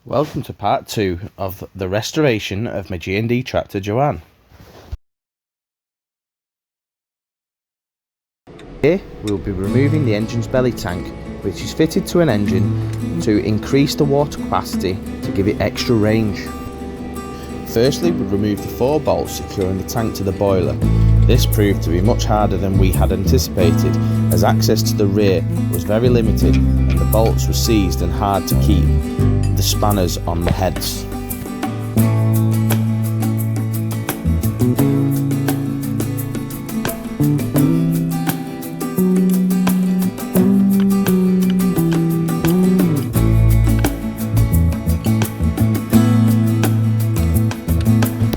Welcome to part 2 of the restoration of my GND tractor Joanne. Here we'll be removing the engine's belly tank, which is fitted to an engine to increase the water capacity to give it extra range. Firstly, we removed the 4 bolts securing the tank to the boiler. This proved to be much harder than we had anticipated, as access to the rear was very limited and the bolts were seized and hard to keep the spanners on the heads.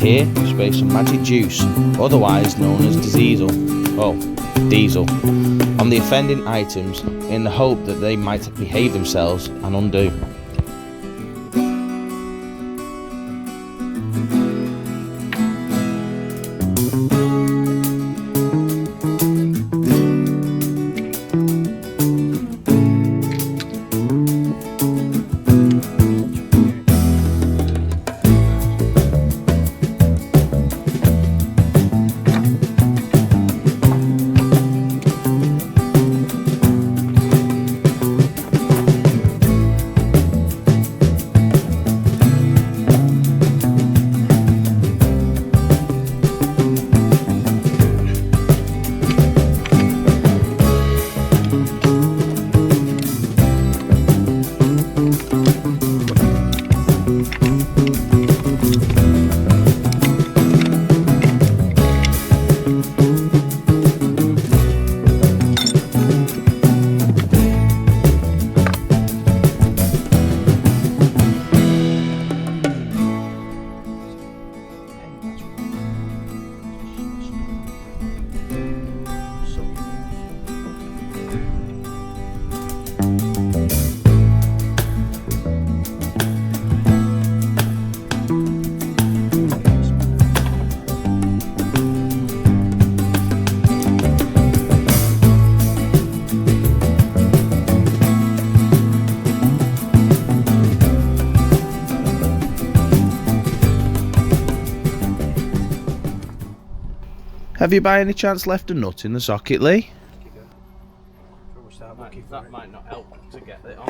Here we spray some magic juice, otherwise known as diesel, on the offending items in the hope that they might behave themselves and undo. Have you by any chance left a nut in the socket, Lee? That might not help to get it on.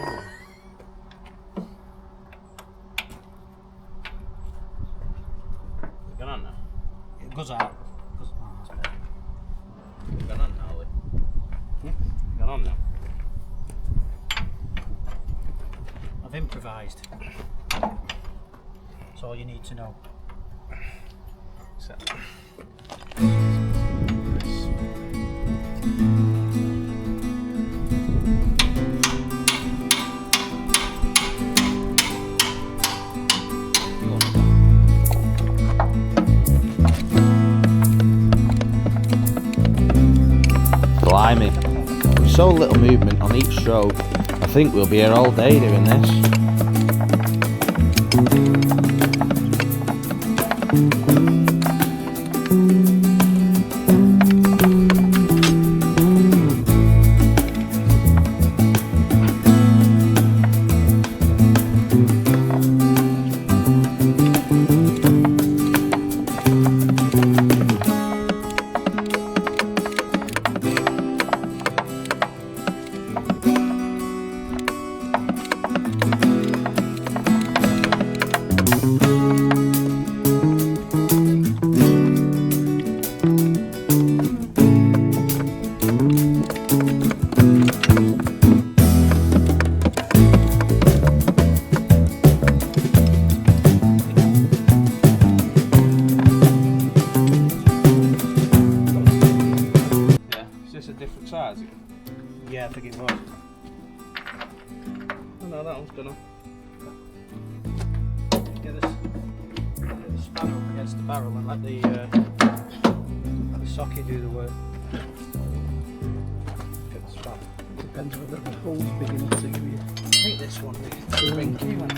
Get on now. It goes out. Get on now, Lee. Get on now. I've improvised. That's all you need to know. Blimey, with so little movement on each stroke, I think we'll be here all day doing this. Yeah, I think it was. Oh no, that one's gonna. Get the spanner up against the barrel and let the socket do the work. Get the spanner. Depends whether the hole's big enough to give you. I think this one is a ring key one.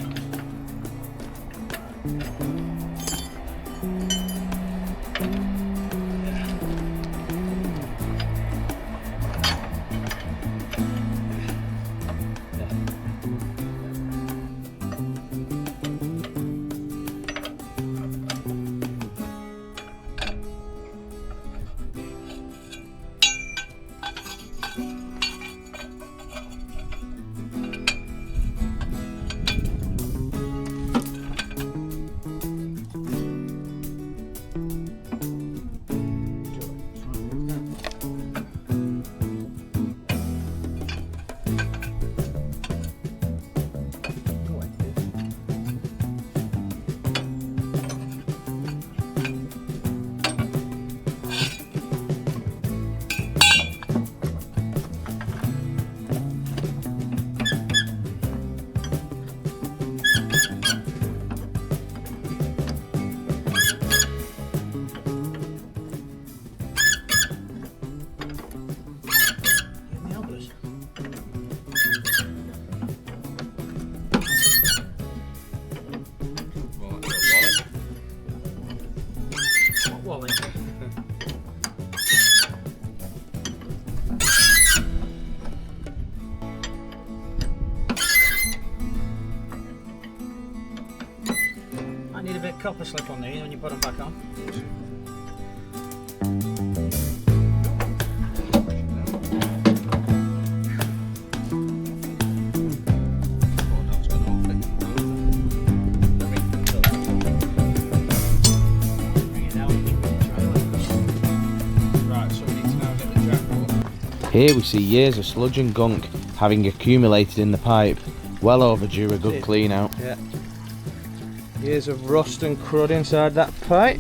Might need a bit of copper slip on these when you put them back on. Here we see years of sludge and gunk having accumulated in the pipe. Well overdue a good clean out. Yeah. Years of rust and crud inside that pipe.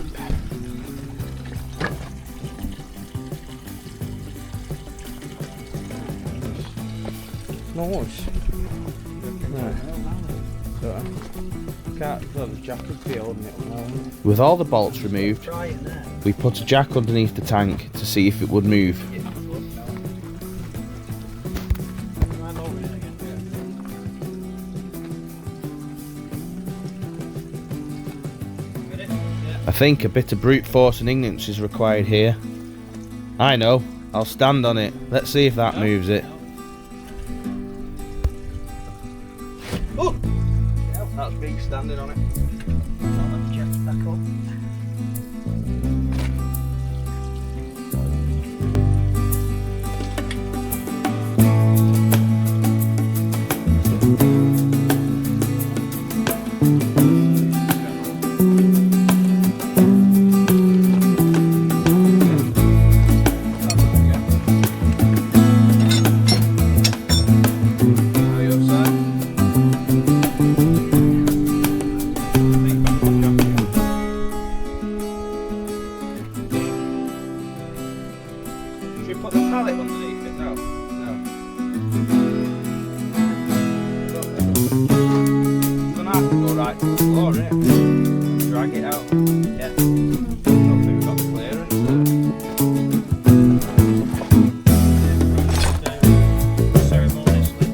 Nice. Right. So, can't, well, the jack would be holding it now. With all the bolts removed, we put a jack underneath the tank to see if it would move. I think a bit of brute force and ignorance is required here. I know, I'll stand on it. Let's see if that moves it. Oh! Yeah, that's me standing on it. I'll let the jack back up. Should we put the pallet underneath it? No. It's gonna have to go right to the floor, innit? Drag it out. Yeah. Not think we've got clearance Ceremoniously.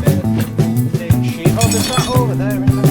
there. Big sheet. Oh, there's that over there, isn't there?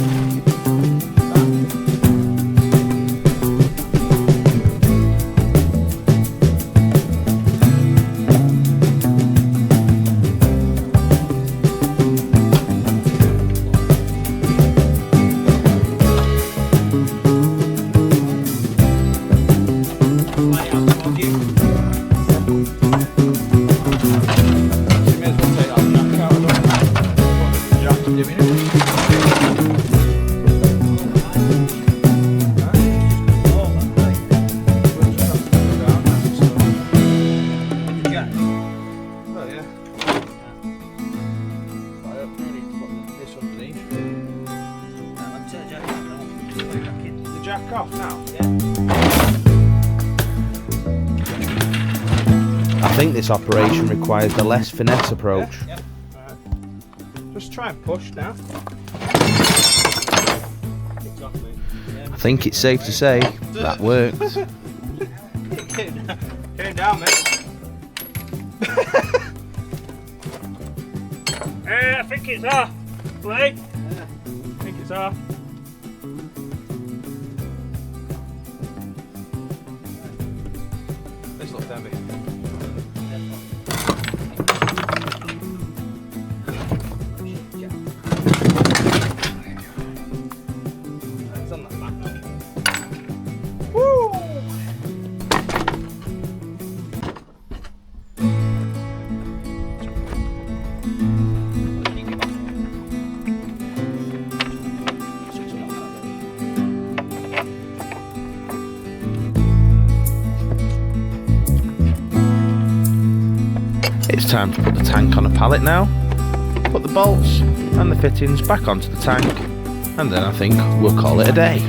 Jack off now? I think this operation requires the less finesse approach. Yeah. Just try and push now. I think it's safe to say that worked. Get it down, mate. I think it's off. Wait. I think it's off. This looks heavy. It's on that back now. Woo! It's time to put the tank on a pallet now, put the bolts and the fittings back onto the tank, and then I think we'll call it a day.